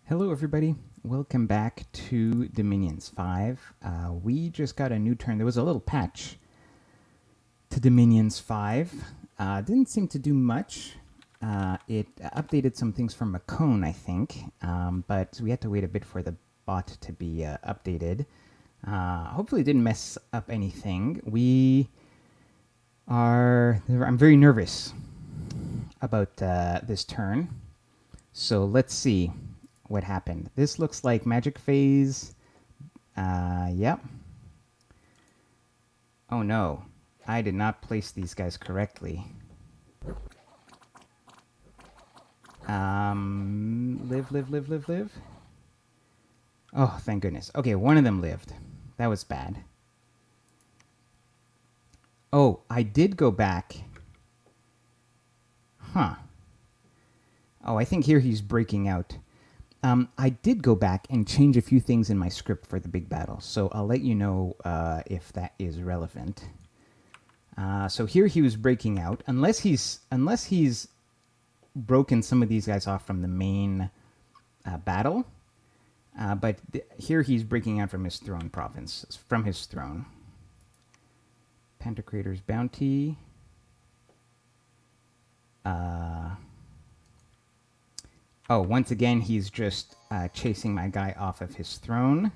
Hello, everybody. Welcome back to Dominions 5. We just got a new turn. There was a little patch to Dominions 5. Didn't seem to do much. It updated some things from Macone, I think, but we had to wait a bit for the bot to be updated. Hopefully, it didn't mess up anything. I'm very nervous about this turn. So let's see what happened. This looks like Magic Phase. Yep. Oh no, I did not place these guys correctly. Live. Oh, thank goodness. Okay, one of them lived. That was bad. Oh, I did go back. Huh. Oh, I think here he's breaking out. I did go back and change a few things in my script for the big battle, so I'll let you know if that is relevant. So here he was breaking out, unless he's broken some of these guys off from the main battle. But here he's breaking out from his throne province, from his throne. Pantocrator's Bounty. Oh, once again, he's just chasing my guy off of his throne.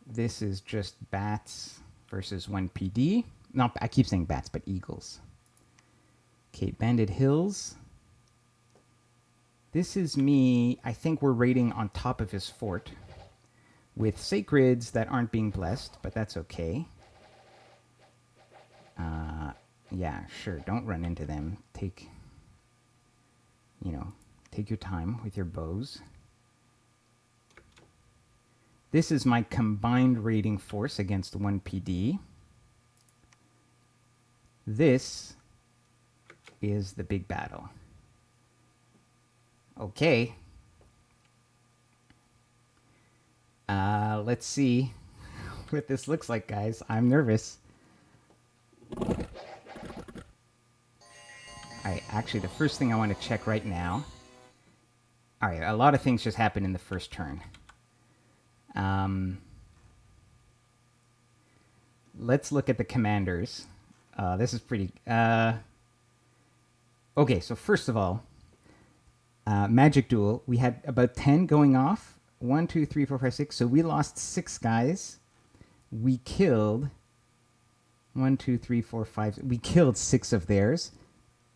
This is just bats versus 1 PD. No, I keep saying bats, but eagles. Okay, Banded Hills. This is me. I think we're raiding on top of his fort with sacreds that aren't being blessed, but that's okay. Yeah, sure. Don't run into them. Take your time with your bows. This is my combined raiding force against 1 PD. This is the big battle. Okay. Let's see what this looks like, guys. I'm nervous. Alright, actually, the first thing I want to check right now... Alright, a lot of things just happened in the first turn. Let's look at the commanders. This is pretty... Okay, so first of all, Magic Duel, we had about 10 going off. 1, 2, 3, 4, 5, 6. So we lost 6 guys. We killed 1, 2, 3, 4, 5. We killed 6 of theirs.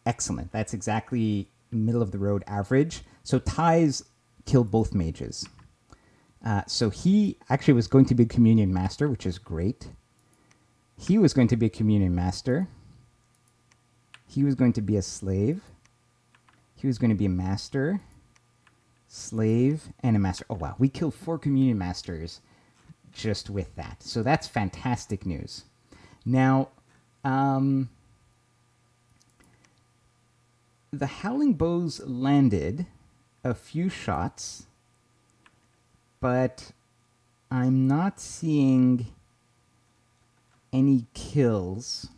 Excellent. That's exactly middle of the road average. So Ties killed both mages. So he actually was going to be a Communion Master, which is great. He was going to be a Communion Master. He was going to be a slave. He was going to be a master, slave, and a master. Oh, wow. We killed 4 Communion Masters just with that. So that's fantastic news. Now, the Howling Bows landed a few shots, but I'm not seeing any kills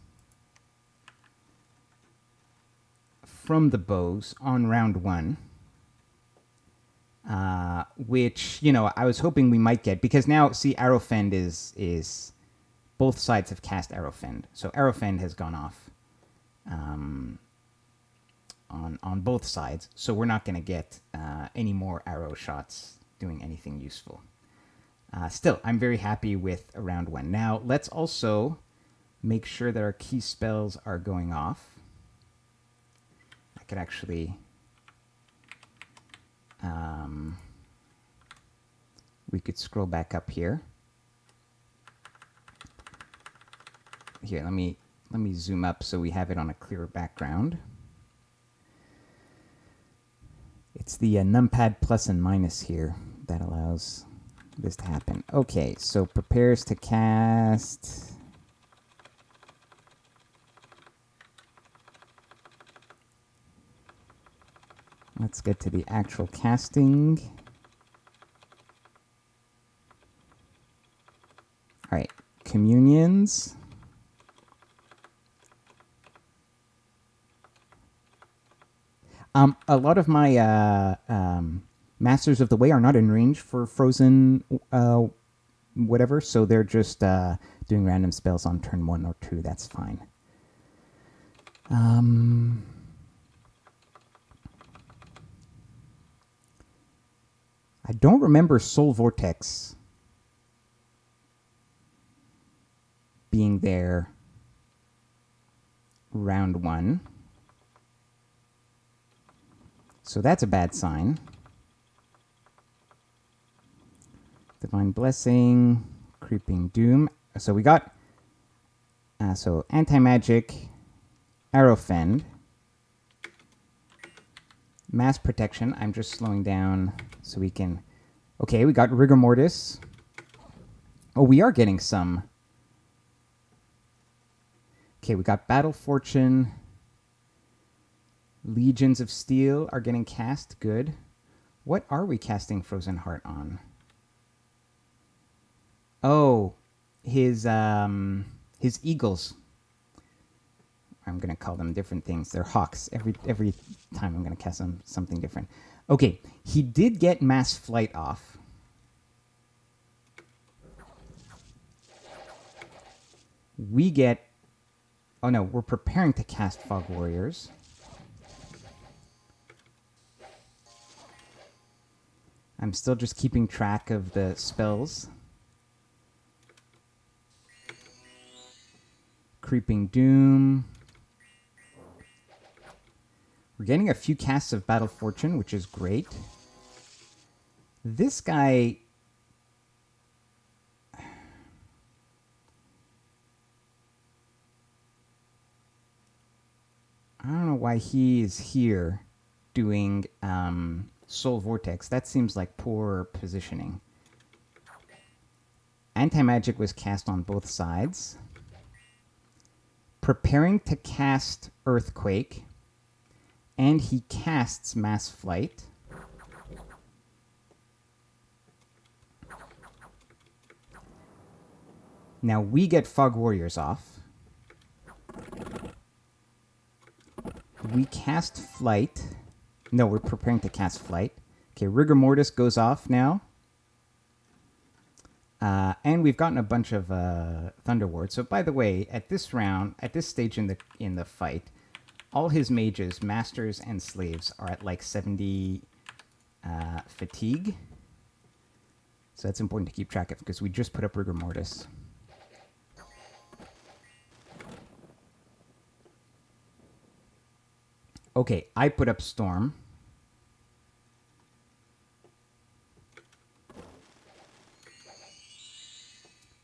from the bows on round 1, which, I was hoping we might get, because now, see, Arrowfend is both sides have cast Arrowfend. So Arrowfend has gone off on both sides, so we're not going to get any more arrow shots doing anything useful. Still, I'm very happy with round 1. Now, let's also make sure that our key spells are going off. I could actually... we could scroll back up here. Here, let me zoom up so we have it on a clearer background. It's the numpad plus and minus here that allows this to happen. Okay, so prepares to cast. Let's get to the actual casting. All right, communions. A lot of my Masters of the Way are not in range for frozen whatever, so they're just doing random spells on turn 1 or 2. That's fine. I don't remember Soul Vortex being there round 1. So that's a bad sign. Divine Blessing, Creeping Doom. So we got so Anti-Magic, Arrowfend, Mass Protection. I'm just slowing down so we can... Okay, we got Rigor Mortis. Oh, we are getting some. Okay, we got Battle Fortune. Legions of Steel are getting cast. Good. What are we casting Frozen Heart on? Oh, his eagles. I'm gonna call them different things. They're hawks. Every time I'm gonna cast them something different. Okay, he did get Mass Flight off. We get... Oh no, we're preparing to cast Fog Warriors. I'm still just keeping track of the spells. Creeping Doom. We're getting a few casts of Battle Fortune, which is great. This guy... I don't know why he is here doing Soul Vortex. That seems like poor positioning. Anti-Magic was cast on both sides. Preparing to cast Earthquake. And he casts Mass Flight. Now we get Fog Warriors off. We cast Flight. No, we're preparing to cast Flight. Okay, Rigor Mortis goes off now. And we've gotten a bunch of Thunder Wards. So by the way, at this round, at this stage in the fight, all his mages, masters and slaves, are at like 70 fatigue. So that's important to keep track of because we just put up Rigor Mortis. Okay, I put up Storm.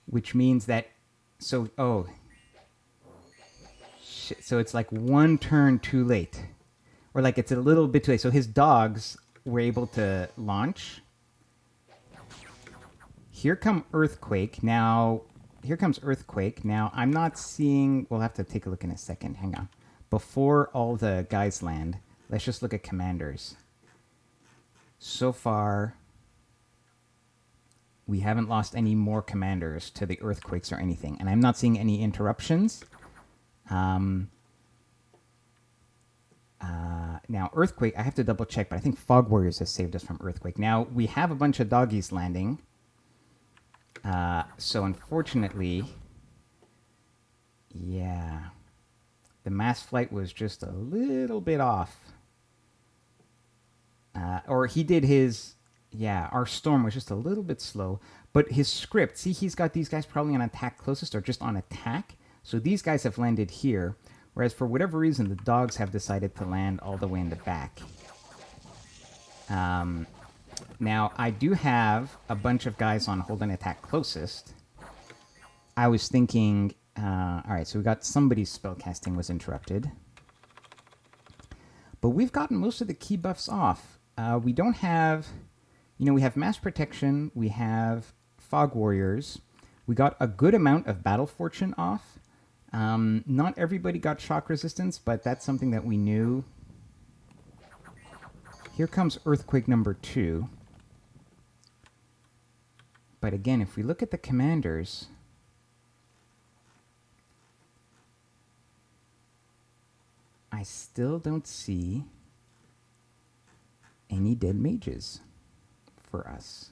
Which means that... So, oh... Shit, so it's like one turn too late. Or like it's a little bit too late. So his dogs were able to launch. Here come Earthquake. Now, here comes Earthquake. Now, I'm not seeing... We'll have to take a look in a second. Hang on. Before all the guys land, let's just look at commanders. So far, we haven't lost any more commanders to the Earthquakes or anything. And I'm not seeing any interruptions. Now, Earthquake, I have to double check, but I think Fog Warriors has saved us from Earthquake. Now, we have a bunch of doggies landing. So, unfortunately, yeah, the Mass Flight was just a little bit off. Or he did his... Yeah, our Storm was just a little bit slow. But his script, see, he's got these guys probably on attack closest or just on attack. So these guys have landed here. Whereas for whatever reason, the dogs have decided to land all the way in the back. Now, I do have a bunch of guys on hold and attack closest. I was thinking... Alright, so we got somebody's spellcasting was interrupted. But we've gotten most of the key buffs off. We don't have... You know, we have Mass Protection, we have Fog Warriors. We got a good amount of Battle Fortune off. Not everybody got Shock Resistance, but that's something that we knew. Here comes Earthquake number 2. But again, if we look at the commanders... I still don't see any dead mages for us.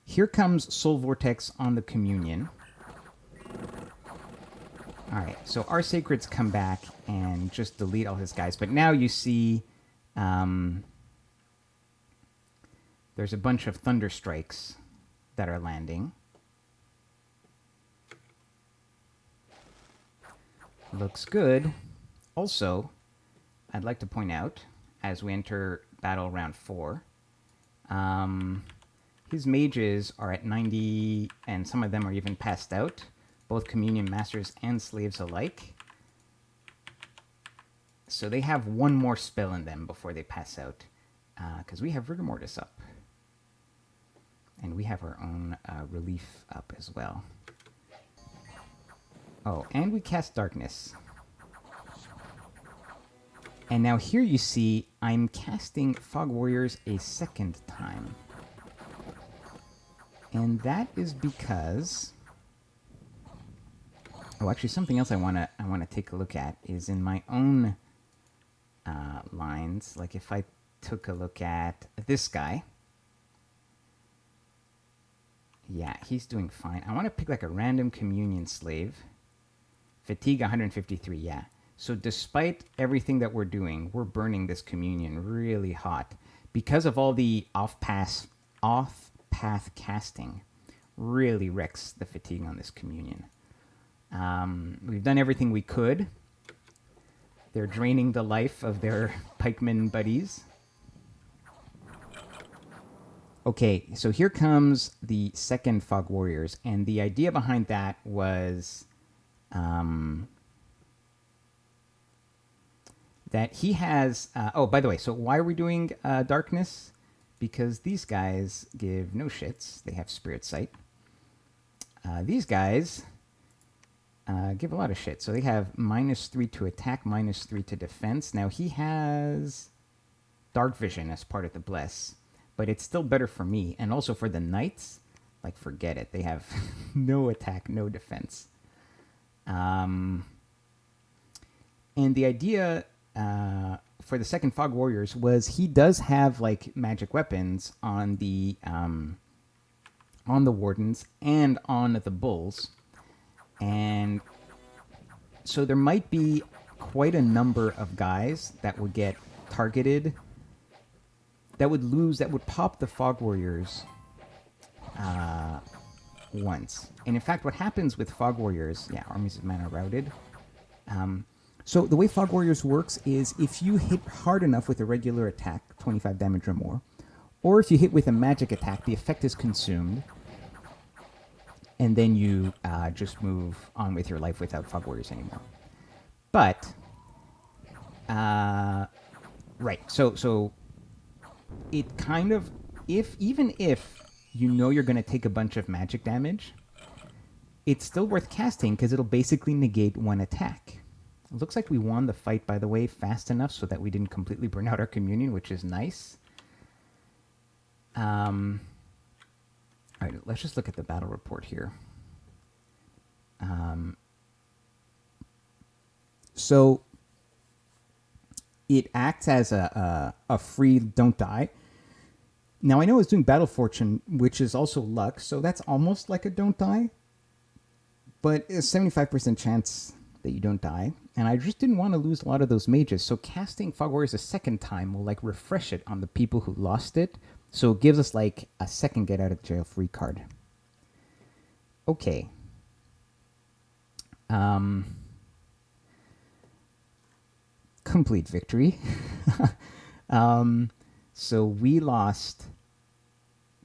Here comes Soul Vortex on the Communion. All right, so our Sacreds come back and just delete all his guys. But now you see there's a bunch of Thunder Strikes that are landing. Looks good. Also, I'd like to point out, as we enter battle round 4, his mages are at 90, and some of them are even passed out, both Communion Masters and Slaves alike. So they have one more spell in them before they pass out, because we have Rigor Mortis up. And we have our own relief up as well. Oh, and we cast Darkness. And now here you see I'm casting Fog Warriors a second time. And that is because... Oh, actually, something else I wanna take a look at is in my own lines. Like if I took a look at this guy. Yeah, he's doing fine. I want to pick like a random Communion slave. Fatigue 153, yeah. So despite everything that we're doing, we're burning this Communion really hot. Because of all the off-path casting, really wrecks the fatigue on this Communion. We've done everything we could. They're draining the life of their pikeman buddies. Okay, so here comes the second Fog Warriors, and the idea behind that was that he has... oh, by the way, so why are we doing Darkness? Because these guys give no shits. They have Spirit Sight. These guys give a lot of shit. So they have -3 to attack, -3 to defense. Now he has Dark Vision as part of the Bless. But it's still better for me. And also for the Knights, like, forget it. They have no attack, no defense. And the idea for the second Fog Warriors was he does have, like, magic weapons on the Wardens and on the Bulls. And so there might be quite a number of guys that would get targeted, that would lose, that would pop the Fog Warriors once. And in fact, what happens with Fog Warriors, yeah, armies of mana routed. So the way Fog Warriors works is if you hit hard enough with a regular attack, 25 damage or more, or if you hit with a magic attack, the effect is consumed, and then you just move on with your life without Fog Warriors anymore. But, right, so it kind of, even if you know you're going to take a bunch of magic damage, it's still worth casting because it'll basically negate one attack. It looks like we won the fight, by the way, fast enough so that we didn't completely burn out our Communion, which is nice. All right, let's just look at the battle report here. So it acts as a free don't die. Now, I know it's doing Battle Fortune, which is also luck, so that's almost like a don't die. But it's a 75% chance that you don't die. And I just didn't want to lose a lot of those mages, so casting Fog Warriors a second time will, like, refresh it on the people who lost it. So it gives us, like, a second get out of jail free card. Okay. Complete victory. So we lost...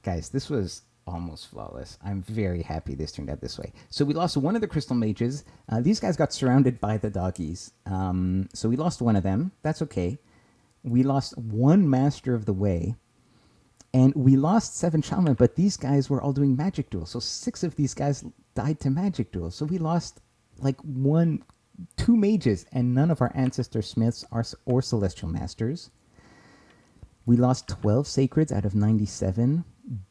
Guys, this was almost flawless. I'm very happy this turned out this way. So we lost one of the Crystal Mages. These guys got surrounded by the doggies. So we lost one of them. That's okay. We lost one Master of the Way. And we lost 7 Shaman, but these guys were all doing Magic Duels. So 6 of these guys died to Magic Duels. So we lost like 2 mages and none of our Ancestor Smiths or Celestial Masters. We lost 12 Sacreds out of 97.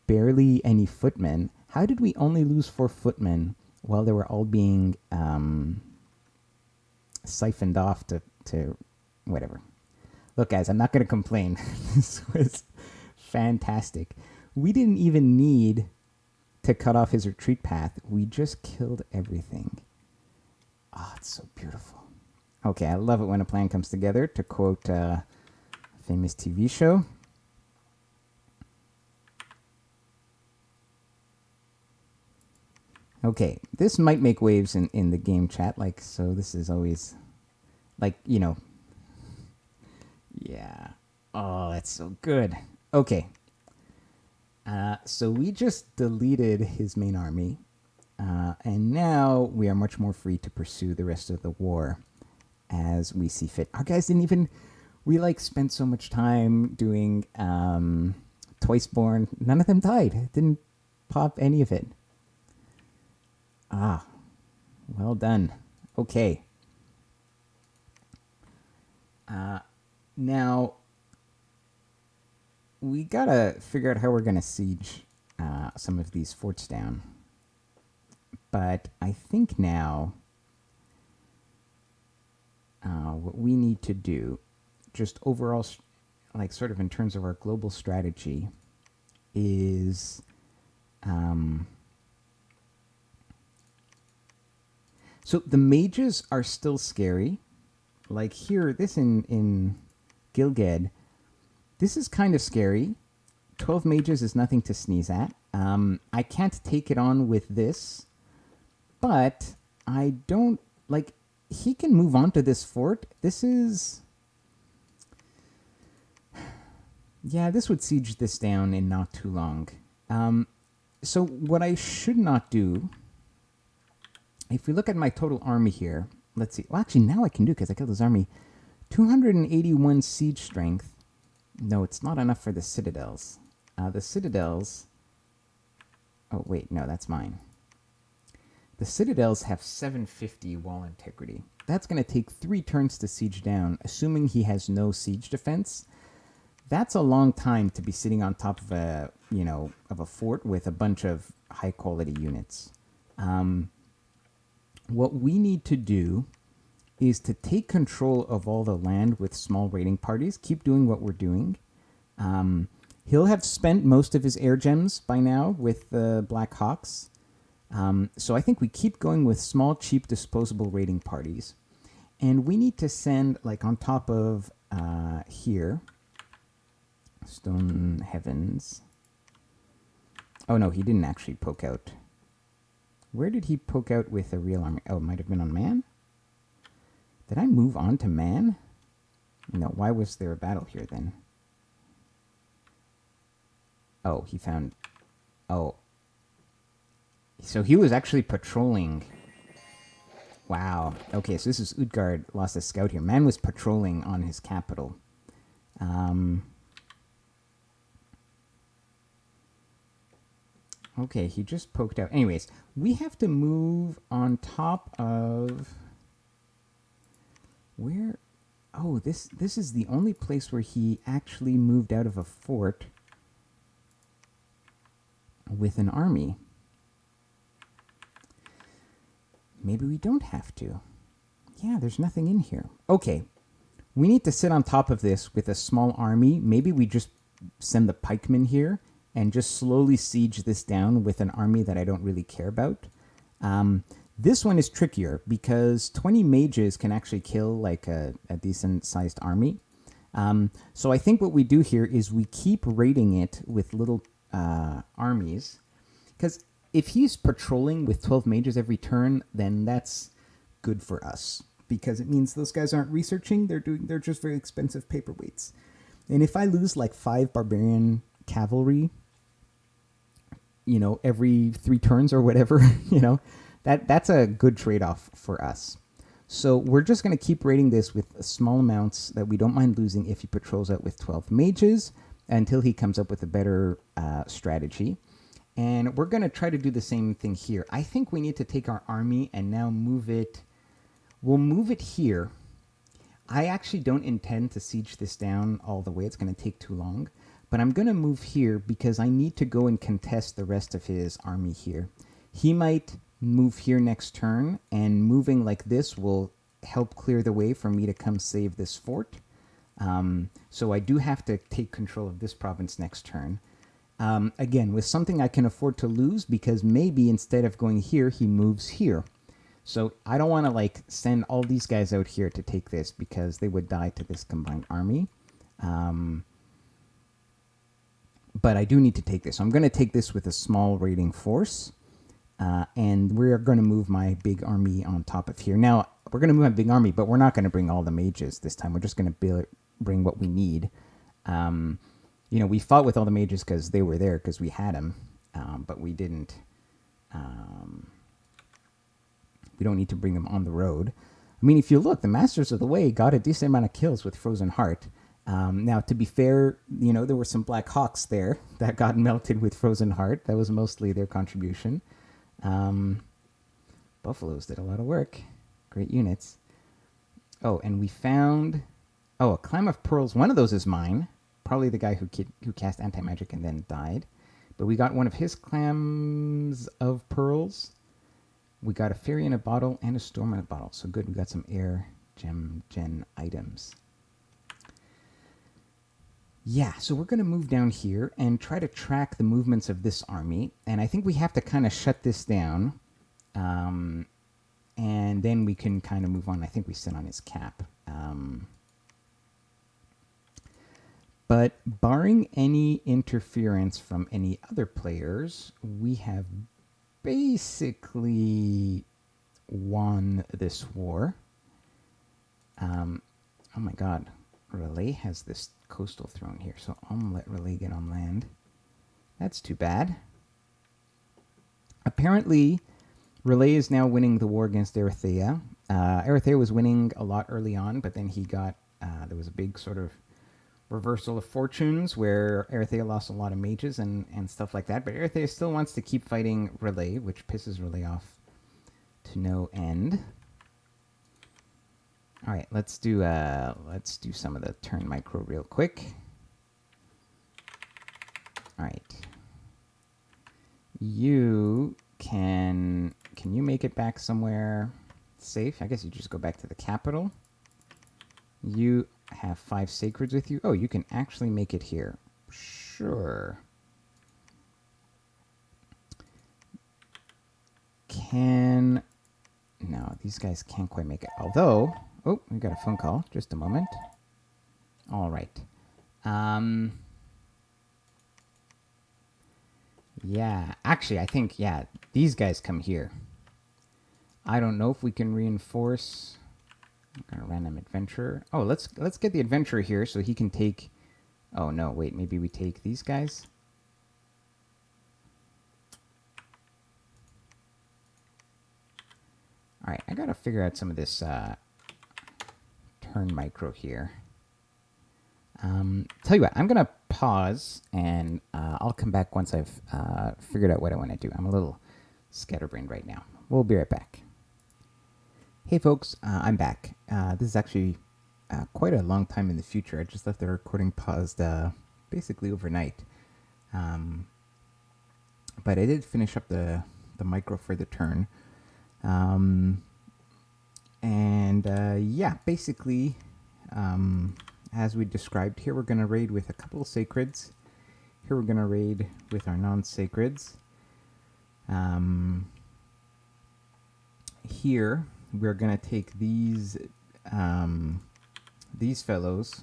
Barely any Footmen. How did we only lose 4 Footmen while they were all being siphoned off to whatever? Look, guys, I'm not going to complain. This was fantastic. We didn't even need to cut off his retreat path. We just killed everything. Oh, it's so beautiful. Okay, I love it when a plan comes together, to quote a famous TV show. Okay, this might make waves in the game chat, like, so this is always, like, you know, yeah. Oh, that's so good. Okay. So we just deleted his main army, and now we are much more free to pursue the rest of the war as we see fit. Our guys didn't even, we like spent so much time doing Twiceborn. None of them died. Didn't pop any of it. Ah, well done. Okay. Now, we gotta figure out how we're gonna siege some of these forts down. But I think now what we need to do, just overall, like sort of in terms of our global strategy, is so the mages are still scary. Like here, this in Gilgad, this is kind of scary. 12 mages is nothing to sneeze at. I can't take it on with this, but I don't, like, he can move on to this fort. This is, yeah, this would siege this down in not too long. So what I should not do, if we look at my total army here, let's see. Well, actually, now I can do, because I killed his army. 281 siege strength. No, it's not enough for the citadels. The citadels... Oh, wait, no, that's mine. The citadels have 750 wall integrity. That's going to take 3 turns to siege down, assuming he has no siege defense. That's a long time to be sitting on top of a, you know, of a fort with a bunch of high-quality units. What we need to do is to take control of all the land with small raiding parties. Keep doing what we're doing. He'll have spent most of his air gems by now with the Black Hawks. So I think we keep going with small, cheap, disposable raiding parties. And we need to send, like, on top of here, Stone Heavens. Oh, no, he didn't actually poke out. Where did he poke out with a real army? Oh, it might have been on Man? Did I move on to Man? No, why was there a battle here then? Oh, he found... Oh. So he was actually patrolling. Wow. Okay, so this is Utgard lost a scout here. Man was patrolling on his capital. Okay, he just poked out. Anyways, we have to move on top of... Where? Oh, this is the only place where he actually moved out of a fort with an army. Maybe we don't have to. Yeah, there's nothing in here. Okay, we need to sit on top of this with a small army. Maybe we just send the pikemen here and just slowly siege this down with an army that I don't really care about. This one is trickier because 20 mages can actually kill like a decent-sized army. So I think what we do here is we keep raiding it with little armies. Because if he's patrolling with 12 mages every turn, then that's good for us. Because it means those guys aren't researching, they're just very expensive paperweights. And if I lose like 5 barbarian cavalry, you know, every 3 turns or whatever, you know, that's a good trade-off for us. So we're just going to keep raiding this with small amounts that we don't mind losing if he patrols out with 12 mages until he comes up with a better strategy. And we're going to try to do the same thing here. I think we need to take our army and now move it. We'll move it here. I actually don't intend to siege this down all the way. It's going to take too long. But I'm going to move here because I need to go and contest the rest of his army here. He might move here next turn, and moving like this will help clear the way for me to come save this fort. So I do have to take control of this province next turn. Again, with something I can afford to lose, because maybe instead of going here, he moves here. So I don't want to like send all these guys out here to take this, because they would die to this combined army. But I do need to take this. So I'm going to take this with a small raiding force. And we're going to move my big army on top of here. Now, we're going to move my big army, but we're not going to bring all the mages this time. We're just going to bring what we need. We fought with all the mages because they were there, because we had them. But we didn't. We don't need to bring them on the road. I mean, if you look, the Masters of the Way got a decent amount of kills with Frozen Heart. Now, to be fair, there were some Black Hawks there that got melted with Frozen Heart. That was mostly their contribution. Buffaloes did a lot of work. Great units. Oh, and we found... Oh, a Clam of Pearls. One of those is mine. Probably the guy who cast anti-magic and then died. But we got one of his Clams of Pearls. We got a Fairy in a Bottle and a Storm in a Bottle. So good, we got some air gen items. Yeah, so we're going to move down here and try to track the movements of this army. And I think we have to kind of shut this down. And then we can kind of move on. I think we sit on his cap. But barring any interference from any other players, we have basically won this war. Oh my god. Relay has this coastal throne here, so I'm going to let Relay get on land. That's too bad. Apparently, Relay is now winning the war against Erythea. Erythea was winning a lot early on, but then he got... there was a big sort of reversal of fortunes where Erythea lost a lot of mages and stuff like that. But Erythea still wants to keep fighting Relay, which pisses Relay off to no end. All right, let's do some of the turn micro real quick. All right, you can you make it back somewhere safe? I guess you just go back to the capital. You have 5 sacreds with you. Oh, you can actually make it here. Sure. No, these guys can't quite make it. Although, oh, we got a phone call. Just a moment. All right. Yeah, actually, I think, yeah, these guys come here. I don't know if we can reinforce... Got a random adventurer. Oh, let's get the adventurer here so he can take... Oh, no, wait, maybe we take these guys? All right, I got to figure out some of this turn micro here. Tell you what, I'm going to pause, and I'll come back once I've figured out what I want to do. I'm a little scatterbrained right now. We'll be right back. Hey folks, I'm back. This is actually quite a long time in the future. I just left the recording paused basically overnight. But I did finish up the micro for the turn. Yeah, basically, as we described, here we're going to raid with a couple of sacreds. Here we're going to raid with our non-sacreds. Here we're going to take these fellows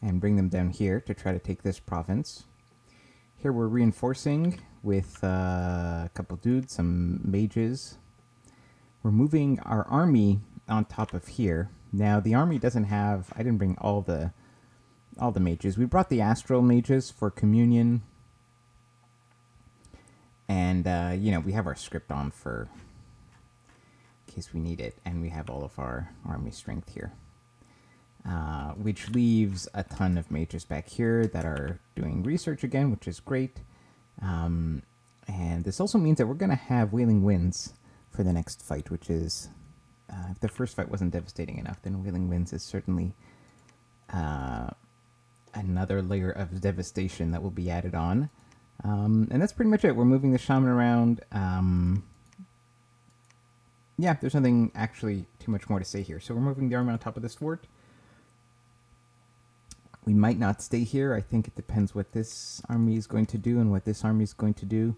and bring them down here to try to take this province. Here we're reinforcing with a couple dudes, some mages. We're moving our army on top of here. Now the army doesn't have... I didn't bring all the mages. We brought the astral mages for communion. And, we have our script on for... in case we need it. And we have all of our army strength here. Which leaves a ton of mages back here that are doing research again, which is great. And this also means that we're going to have Wailing Winds for the next fight, which is... if the first fight wasn't devastating enough, then Wailing Winds is certainly another layer of devastation that will be added on. And that's pretty much it. We're moving the shaman around. Yeah, there's nothing actually too much more to say here. So we're moving the army on top of this fort. We might not stay here. I think it depends what this army is going to do and what this army is going to do.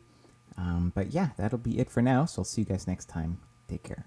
But yeah, that'll be it for now. So I'll see you guys next time. Take care.